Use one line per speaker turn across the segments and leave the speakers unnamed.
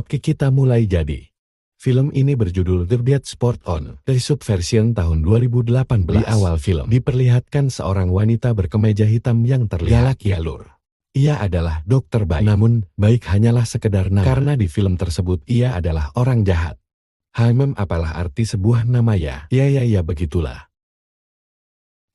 Oke, kita mulai jadi. Film ini berjudul The Dead Sport On The Subversion tahun 2018. Di awal film diperlihatkan seorang wanita berkemeja hitam yang terlihat galak. Ia adalah Dokter Baik. Namun, Baik hanyalah sekedar nama. Karena di film tersebut ia adalah orang jahat. Apalah arti sebuah nama ya? Ya begitulah.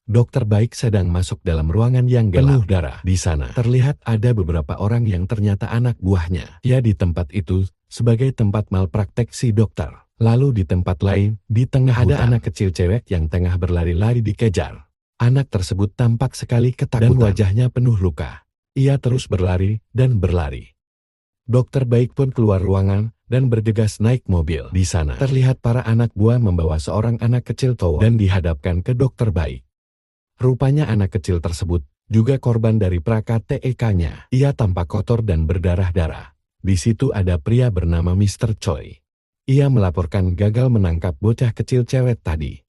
Dokter Baik sedang masuk dalam ruangan yang gelap. Penuh darah. Di sana terlihat ada beberapa orang yang ternyata anak buahnya. Ya, di tempat itu sebagai tempat malpraktek si dokter. Lalu di tempat lain, di tengah ada anak kecil cewek yang tengah berlari-lari dikejar. Anak tersebut tampak sekali ketakutan dan wajahnya penuh luka. Ia terus berlari dan berlari. Dokter Baik pun keluar ruangan dan bergegas naik mobil. Di sana terlihat para anak buah membawa seorang anak kecil cowok dan dihadapkan ke Dokter Baik. Rupanya anak kecil tersebut juga korban dari TEK-nya. Ia tampak kotor dan berdarah-darah. Di situ ada pria bernama Mr. Choi. Ia melaporkan gagal menangkap bocah kecil cewek tadi.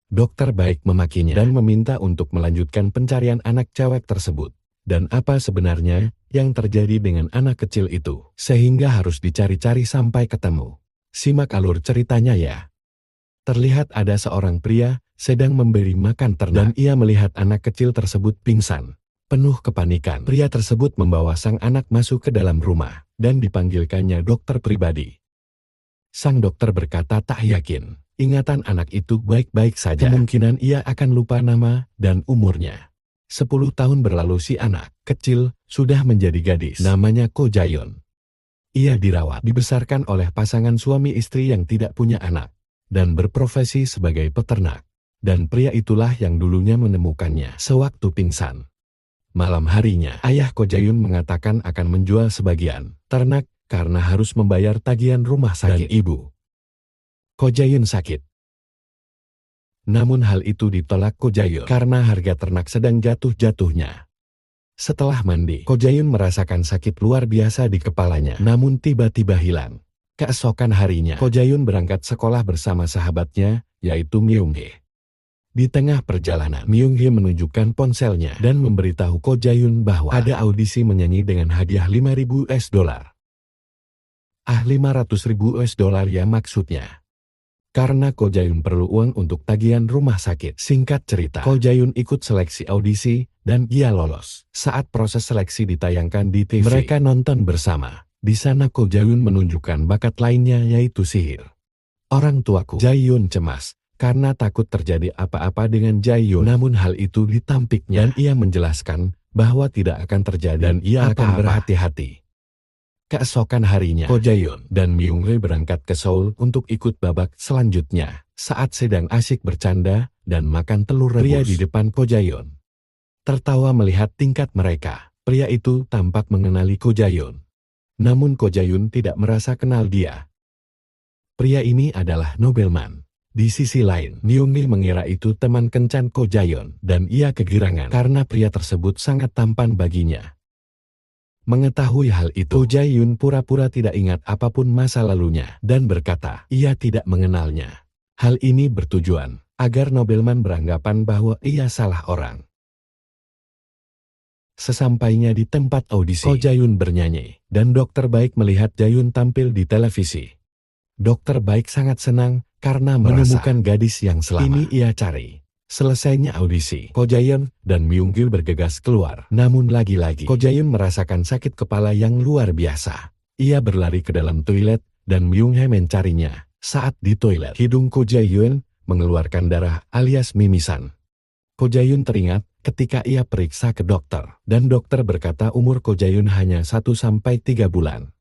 Dokter Baik memakinya dan meminta untuk melanjutkan pencarian anak cewek tersebut. Dan apa sebenarnya yang terjadi dengan anak kecil itu, sehingga harus dicari-cari sampai ketemu. Simak alur ceritanya ya. Terlihat ada seorang pria sedang memberi makan ternak dan ia melihat anak kecil tersebut pingsan. Penuh kepanikan, pria tersebut membawa sang anak masuk ke dalam rumah dan dipanggilkannya dokter pribadi. Sang dokter berkata tak yakin, ingatan anak itu baik-baik saja. Kemungkinan ia akan lupa nama dan umurnya. 10 tahun berlalu si anak kecil sudah menjadi gadis. Namanya Ko Jaeon. Ia dirawat, dibesarkan oleh pasangan suami istri yang tidak punya anak dan berprofesi sebagai peternak. Dan pria itulah yang dulunya menemukannya sewaktu pingsan. Malam harinya, ayah Ko Jaeon mengatakan akan menjual sebagian ternak karena harus membayar tagihan rumah sakit. Dan ibu Ko Jaeon sakit. Namun hal itu ditolak Ko Jaeon karena harga ternak sedang jatuh-jatuhnya. Setelah mandi, Ko Jaeon merasakan sakit luar biasa di kepalanya, namun tiba-tiba hilang. Keesokan harinya, Ko Jaeon berangkat sekolah bersama sahabatnya, yaitu Myung-hee. Di tengah perjalanan, Myung-hee menunjukkan ponselnya dan memberitahu Ko Jaeon bahwa ada audisi menyanyi dengan hadiah $5.000. $500.000 ya maksudnya. Karena Ko Jaeon perlu uang untuk tagihan rumah sakit. Singkat cerita, Ko Jaeon ikut seleksi audisi dan ia lolos. Saat proses seleksi ditayangkan di TV, mereka nonton bersama. Di sana Ko Jaeon menunjukkan bakat lainnya yaitu sihir. Orang tuaku Jaeon cemas karena takut terjadi apa-apa dengan Jaeon. Namun hal itu ditampiknya dan ia menjelaskan bahwa tidak akan terjadi dan ia akan berhati-hati. Keesokan harinya, Ko Jaeon dan Myung-hee berangkat ke Seoul untuk ikut babak selanjutnya. Saat sedang asyik bercanda dan makan telur rebus, pria di depan Ko Jaeon tertawa melihat tingkat mereka. Pria itu tampak mengenali Ko Jaeon. Namun Ko Jaeon tidak merasa kenal dia. Pria ini adalah nobelman. Di sisi lain, Myung-hee mengira itu teman kencan Ko Jaeon dan ia kegirangan karena pria tersebut sangat tampan baginya. Mengetahui hal itu, Ko Jaeon pura-pura tidak ingat apapun masa lalunya dan berkata ia tidak mengenalnya. Hal ini bertujuan agar nobelman beranggapan bahwa ia salah orang. Sesampainya di tempat audisi, Ko Jaeon bernyanyi dan Dokter Baik melihat Jaeon tampil di televisi. Dokter Baik sangat senang karena menemukan gadis yang selama ini ia cari. Selesainya audisi, Ko Jaeon dan Myung-hee bergegas keluar. Namun lagi-lagi, Ko Jaeon merasakan sakit kepala yang luar biasa. Ia berlari ke dalam toilet dan Myung-hee mencarinya. Saat di toilet, hidung Ko Jaeon mengeluarkan darah alias mimisan. Ko Jaeon teringat ketika ia periksa ke dokter. Dan dokter berkata umur Ko Jaeon hanya 1-3 bulan.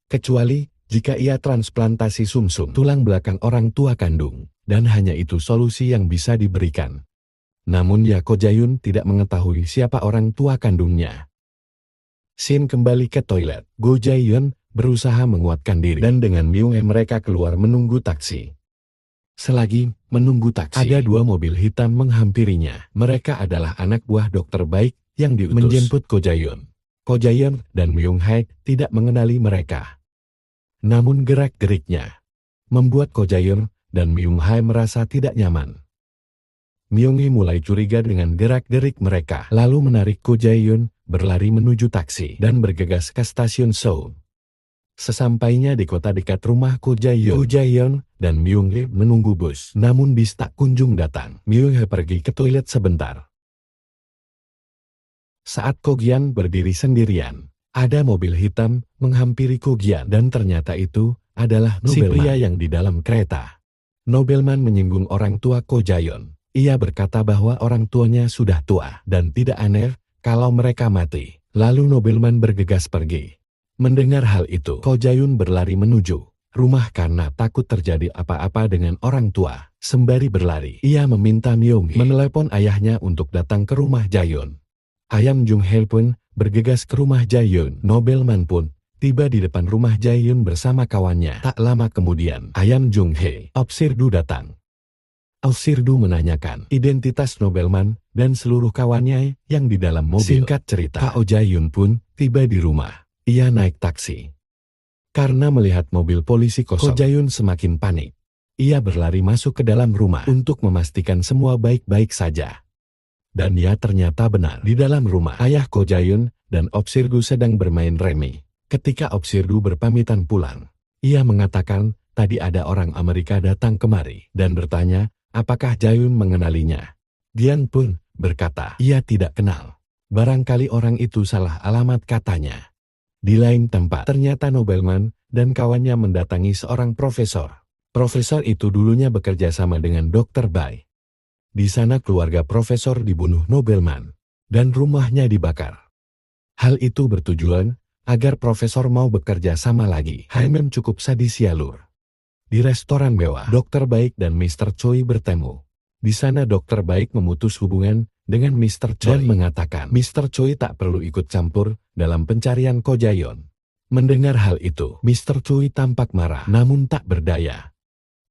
Kecuali jika ia transplantasi sumsum tulang belakang orang tua kandung. Dan hanya itu solusi yang bisa diberikan. Namun ya Ko Jaeon tidak mengetahui siapa orang tua kandungnya. Shin kembali ke toilet. Ko Jaeon berusaha menguatkan diri dan dengan Myung-hee mereka keluar menunggu taksi. Selagi menunggu taksi, ada 2 mobil hitam menghampirinya. Mereka adalah anak buah Dokter Baik yang diutus menjemput Ko Jaeon. Ko Jaeon dan Myung-hee tidak mengenali mereka. Namun gerak-geriknya membuat Ko Jaeon dan Myung-hee merasa tidak nyaman. Myung-hee mulai curiga dengan gerak-gerik mereka, lalu menarik Ko Jaeon berlari menuju taksi dan bergegas ke stasiun Seoul. Sesampainya di kota dekat rumah Ko Jae-yeon dan Myung-hee menunggu bus. Namun bis tak kunjung datang. Myung-hee pergi ke toilet sebentar. Saat Ko Gyan berdiri sendirian, ada mobil hitam menghampiri Ko Gyan dan ternyata itu adalah si pria yang di dalam kereta. Nobelman menyinggung orang tua Ko Jae-yeon. Ia berkata bahwa orang tuanya sudah tua dan tidak aneh kalau mereka mati. Lalu Nobelman bergegas pergi. Mendengar hal itu, Ko Jae-yeon berlari menuju rumah karena takut terjadi apa-apa dengan orang tua. Sembari berlari, ia meminta Myung-hee menelepon ayahnya untuk datang ke rumah Jae-yeon. Ayam Jung-hee pun bergegas ke rumah Jae-yeon. Nobelman pun tiba di depan rumah Jae-yeon bersama kawannya. Tak lama kemudian, Ayam Jung-hee, Opsirdu datang. Opsirdu menanyakan identitas Nobelman dan seluruh kawannya yang di dalam mobil. Singkat cerita, Ko Jae-yeon pun tiba di rumah. Ia naik taksi. Karena melihat mobil polisi kosong, Ko Jae-yeon semakin panik. Ia berlari masuk ke dalam rumah untuk memastikan semua baik-baik saja. Dan ya ternyata benar. Di dalam rumah, ayah Ko Jae-yeon dan Opsirdu sedang bermain remi. Ketika Opsirdu berpamitan pulang, ia mengatakan tadi ada orang Amerika datang kemari dan bertanya apakah Jae-yeon mengenalinya. Dian pun berkata ia tidak kenal. Barangkali orang itu salah alamat katanya. Di lain tempat, ternyata Nobelman dan kawannya mendatangi seorang profesor. Profesor itu dulunya bekerja sama dengan Dr. Bai. Di sana keluarga profesor dibunuh Nobelman, dan rumahnya dibakar. Hal itu bertujuan agar profesor mau bekerja sama lagi. Haimem cukup sadis ya lur. Di restoran mewah, Dr. Baik dan Mr. Choi bertemu. Di sana Dr. Baik memutus hubungan dengan Mr. Choi dan mengatakan Mr. Choi tak perlu ikut campur dalam pencarian Ko Jae-yeon. Mendengar hal itu, Mr. Choi tampak marah namun tak berdaya.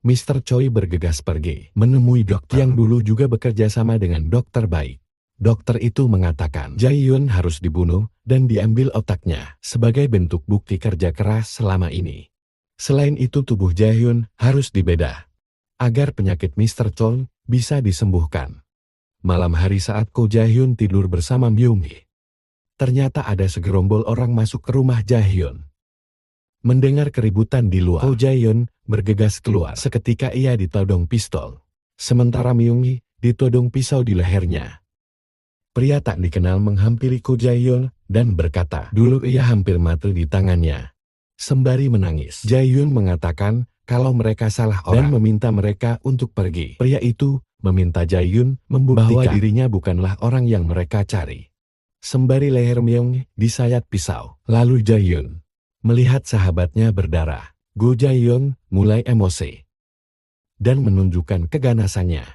Mr. Choi bergegas pergi menemui dokter yang dulu juga bekerja sama dengan Dr. Baik. Dokter itu mengatakan Jae-yeon harus dibunuh dan diambil otaknya sebagai bentuk bukti kerja keras selama ini. Selain itu tubuh Jae-yeon harus dibedah agar penyakit Mr. Choi bisa disembuhkan. Malam hari saat Ko Jae-yeon tidur bersama Myung-hee, ternyata ada segerombol orang masuk ke rumah Jae-yeon. Mendengar keributan di luar, Ko Jae-yeon bergegas keluar. Seketika ia ditodong pistol, sementara Myung-hee ditodong pisau di lehernya. Pria tak dikenal menghampiri Ko Jae-yeon dan berkata, dulu ia hampir mati di tangannya. Sembari menangis, Jae-yeon mengatakan kalau mereka salah orang dan meminta mereka untuk pergi. Pria itu meminta Jae-yeon membuktikan bahwa dirinya bukanlah orang yang mereka cari. Sembari leher Myung disayat pisau, lalu Jae-yeon melihat sahabatnya berdarah. Go Jae-yeon mulai emosi dan menunjukkan keganasannya.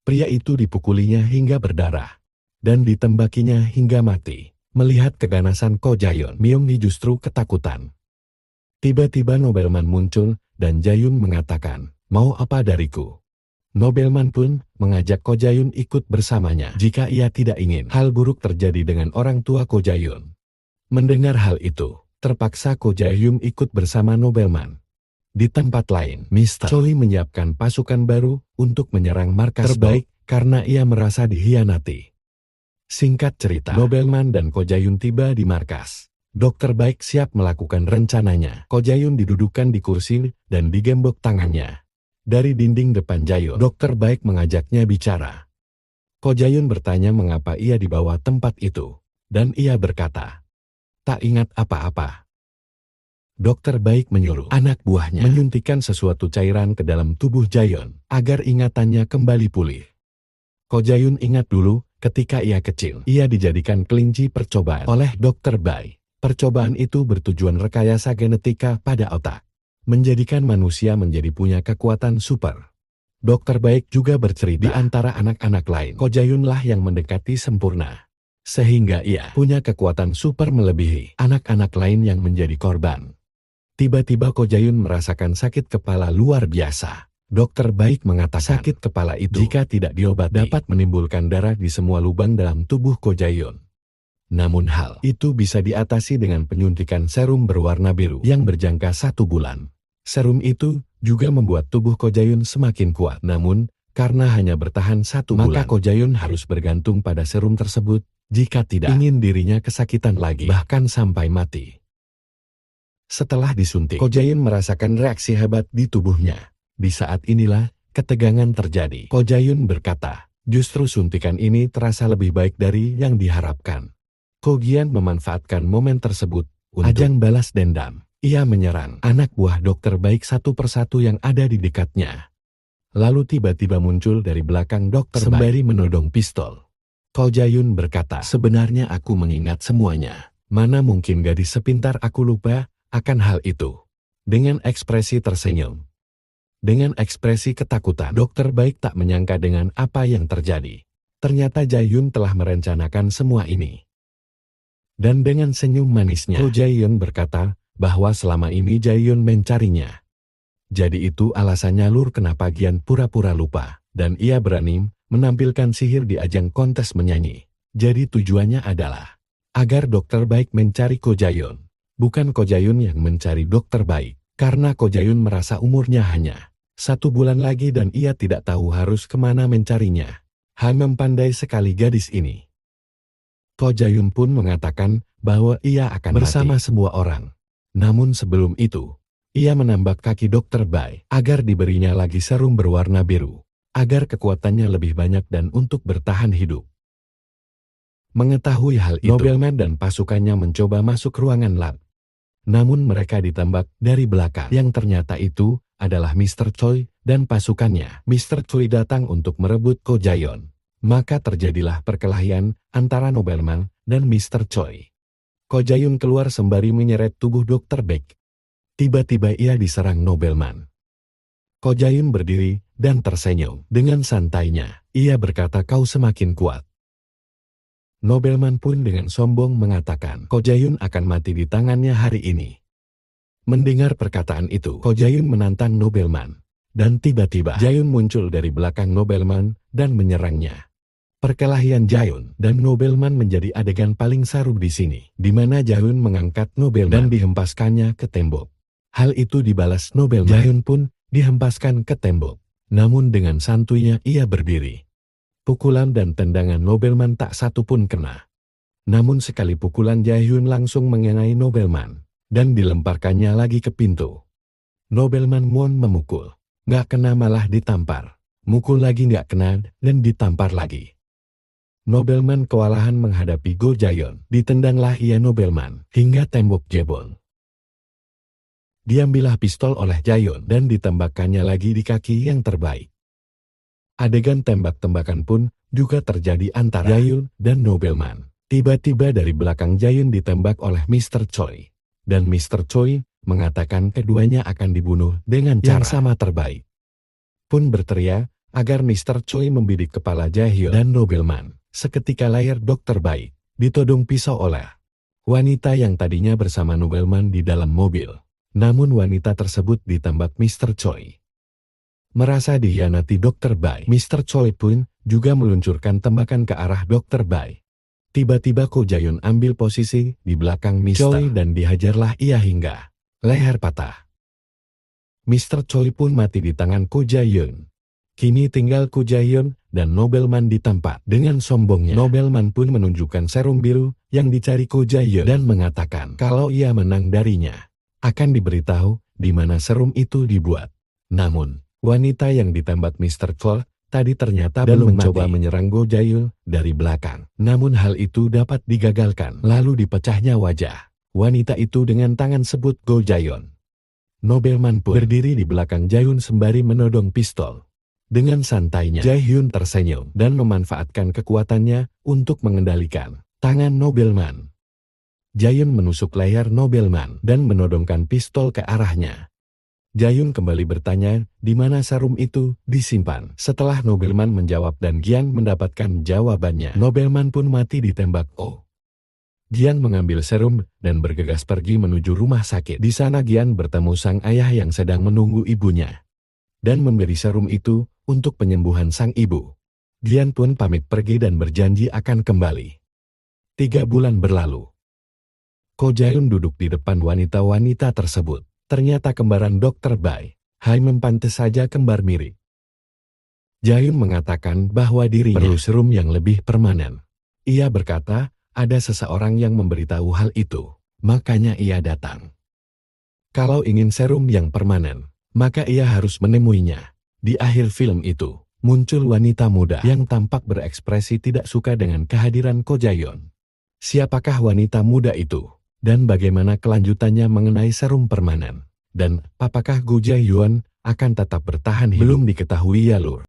Pria itu dipukulinya hingga berdarah dan ditembakinya hingga mati. Melihat keganasan Ko Jae-yeon, Myung-hee justru ketakutan. Tiba-tiba Nobelman muncul dan Jae-yeon mengatakan, mau apa dariku? Nobelman pun mengajak Ko Jae-yeon ikut bersamanya jika ia tidak ingin hal buruk terjadi dengan orang tua Ko Jae-yeon. Mendengar hal itu, terpaksa Ko Jae-yeon ikut bersama Nobelman. Di tempat lain, Mr. Choi menyiapkan pasukan baru untuk menyerang markas terbaik karena ia merasa dihianati. Singkat cerita, Nobelman dan Ko Jae-yeon tiba di markas. Dokter Baik siap melakukan rencananya. Ko Jae-yeon didudukan di kursi dan digembok tangannya. Dari dinding depan Jae-yeon, Dokter Baik mengajaknya bicara. Ko Jae-yeon bertanya mengapa ia dibawa tempat itu, dan ia berkata, tak ingat apa-apa. Dokter Baik menyuruh anak buahnya menyuntikkan sesuatu cairan ke dalam tubuh Jae-yeon agar ingatannya kembali pulih. Ko Jae-yeon ingat dulu ketika ia kecil, ia dijadikan kelinci percobaan oleh Dokter Baik. Percobaan itu bertujuan rekayasa genetika pada otak, menjadikan manusia menjadi punya kekuatan super. Dokter Baik juga bercerita di antara anak-anak lain, Ko Jae-yeon lah yang mendekati sempurna, sehingga ia punya kekuatan super melebihi anak-anak lain yang menjadi korban. Tiba-tiba Ko Jae-yeon merasakan sakit kepala luar biasa. Dokter Baik mengatakan sakit kepala itu jika tidak diobati dapat menimbulkan darah di semua lubang dalam tubuh Ko Jae-yeon. Namun hal itu bisa diatasi dengan penyuntikan serum berwarna biru yang berjangka 1 bulan. Serum itu juga membuat tubuh Ko Jae-yeon semakin kuat. Namun, karena hanya bertahan 1 bulan, maka Ko Jae-yeon harus bergantung pada serum tersebut jika tidak ingin dirinya kesakitan lagi, bahkan sampai mati. Setelah disuntik, Ko Jae-yun merasakan reaksi hebat di tubuhnya. Di saat inilah, ketegangan terjadi. Ko Jae-yun berkata, justru suntikan ini terasa lebih baik dari yang diharapkan. Ko Gian memanfaatkan momen tersebut untuk ajang balas dendam. Ia menyerang anak buah dokter baik satu persatu yang ada di dekatnya. Lalu tiba-tiba muncul dari belakang dokter sembari menodong pistol. Ko Jae-yun berkata, sebenarnya aku mengingat semuanya. Mana mungkin gadis sepintar aku lupa akan hal itu. Dengan ekspresi tersenyum. Dengan ekspresi ketakutan, dokter baik tak menyangka dengan apa yang terjadi. Ternyata Jae-yun telah merencanakan semua ini. Dan dengan senyum manisnya, Ko Jae-yun berkata bahwa selama ini Jae-yun mencarinya. Jadi itu alasannya Lur kenapa Gian pura-pura lupa, dan ia berani menampilkan sihir di ajang kontes menyanyi. Jadi tujuannya adalah agar dokter baik mencari Ko Jae-yun. Bukan Ko Jae-yun yang mencari dokter baik, karena Ko Jae-yun merasa umurnya hanya 1 bulan lagi dan ia tidak tahu harus kemana mencarinya. Pandai sekali gadis ini. Ko Jae-yun pun mengatakan bahwa ia akan bersama semua orang. Namun sebelum itu, ia menambak kaki dokter Bai agar diberinya lagi serum berwarna biru, agar kekuatannya lebih banyak dan untuk bertahan hidup. Mengetahui hal itu, Nobelman dan pasukannya mencoba masuk ruangan lab. Namun mereka ditembak dari belakang. Yang ternyata itu adalah Mr. Choi dan pasukannya. Mr. Choi datang untuk merebut Ko Jae-yun. Maka terjadilah perkelahian antara Nobelman dan Mr. Choi. Ko Jae-yun keluar sembari menyeret tubuh Dr. Beck. Tiba-tiba ia diserang Nobelman. Ko Jae-yun berdiri dan tersenyum. Dengan santainya, ia berkata, kau semakin kuat. Nobelman pun dengan sombong mengatakan, Ko Jae-yun akan mati di tangannya hari ini. Mendengar perkataan itu, Ko Jae-yun menantang Nobelman. Dan tiba-tiba, Jae-yun muncul dari belakang Nobelman dan menyerangnya. Perkelahian Jae-yun dan Nobelman menjadi adegan paling seru di sini, di mana Jae-yun mengangkat Nobelman dan dihempaskannya ke tembok. Hal itu dibalas Nobelman. Jae-yun pun dihempaskan ke tembok. Namun dengan santuinya ia berdiri. Pukulan dan tendangan Nobelman tak satu pun kena. Namun sekali pukulan Jae-yun langsung mengenai Nobelman dan dilemparkannya lagi ke pintu. Nobelman mohon memukul. Nggak kena malah ditampar. Mukul lagi nggak kena dan ditampar lagi. Nobelman kewalahan menghadapi Ko Jae-yun. Ditendanglah ia Nobelman hingga tembok jebol. Diambillah pistol oleh Jae-yun dan ditembakkannya lagi di kaki yang terbaik. Adegan tembak-tembakan pun juga terjadi antara Jae-yun dan Nobelman. Tiba-tiba dari belakang Jae-yun ditembak oleh Mr. Choi. Dan Mr. Choi mengatakan keduanya akan dibunuh dengan cara yang sama terbaik. Pun berteriak agar Mr. Choi membidik kepala Jae-yun dan Nobelman. Seketika layar dokter baik ditodong pisau oleh wanita yang tadinya bersama Nobelman di dalam mobil. Namun wanita tersebut ditembak Mr. Choi. Merasa dihianati Dr. Bai, Mr. Choi pun juga meluncurkan tembakan ke arah Dr. Bai. Tiba-tiba Ko Jae-yun ambil posisi di belakang Mr. Choi dan dihajarlah ia hingga leher patah. Mr. Choi pun mati di tangan Ko Jae-yun. Kini tinggal Ko Jae-yun dan Nobelman di tempat. Dengan sombongnya, Nobelman pun menunjukkan serum biru yang dicari Ko Jae-yun dan mengatakan kalau ia menang darinya, akan diberitahu di mana serum itu dibuat. Namun, wanita yang ditembak Mr. Choi tadi ternyata belum mencoba menyerang Ko Jae-yun dari belakang. Namun hal itu dapat digagalkan. Lalu dipecahnya wajah wanita itu dengan tangan sebut Ko Jae-yun. Nobelman pun berdiri di belakang Jae-yun sembari menodong pistol. Dengan santainya, Jae-yun tersenyum dan memanfaatkan kekuatannya untuk mengendalikan tangan Nobelman. Jae-yun menusuk leher Nobelman dan menodongkan pistol ke arahnya. Jae-yun kembali bertanya di mana serum itu disimpan. Setelah Nobelman menjawab dan Gian mendapatkan jawabannya, Nobelman pun mati ditembak. Gian mengambil serum dan bergegas pergi menuju rumah sakit. Di sana Gian bertemu sang ayah yang sedang menunggu ibunya dan memberi serum itu untuk penyembuhan sang ibu. Gian pun pamit pergi dan berjanji akan kembali. 3 bulan berlalu. Ko Jae-yun duduk di depan wanita-wanita tersebut. Ternyata kembaran Dr. Bai. Pantes saja kembar mirip. Jae-yun mengatakan bahwa dirinya perlu serum yang lebih permanen. Ia berkata, ada seseorang yang memberitahu hal itu. Makanya ia datang. Kalau ingin serum yang permanen, maka ia harus menemuinya. Di akhir film itu, muncul wanita muda yang tampak berekspresi tidak suka dengan kehadiran Ko Jae-yeon. Siapakah wanita muda itu? Dan bagaimana kelanjutannya mengenai serum permanen? Dan apakah Go Jae-yeon akan tetap bertahan hidup? Belum diketahui ya lur.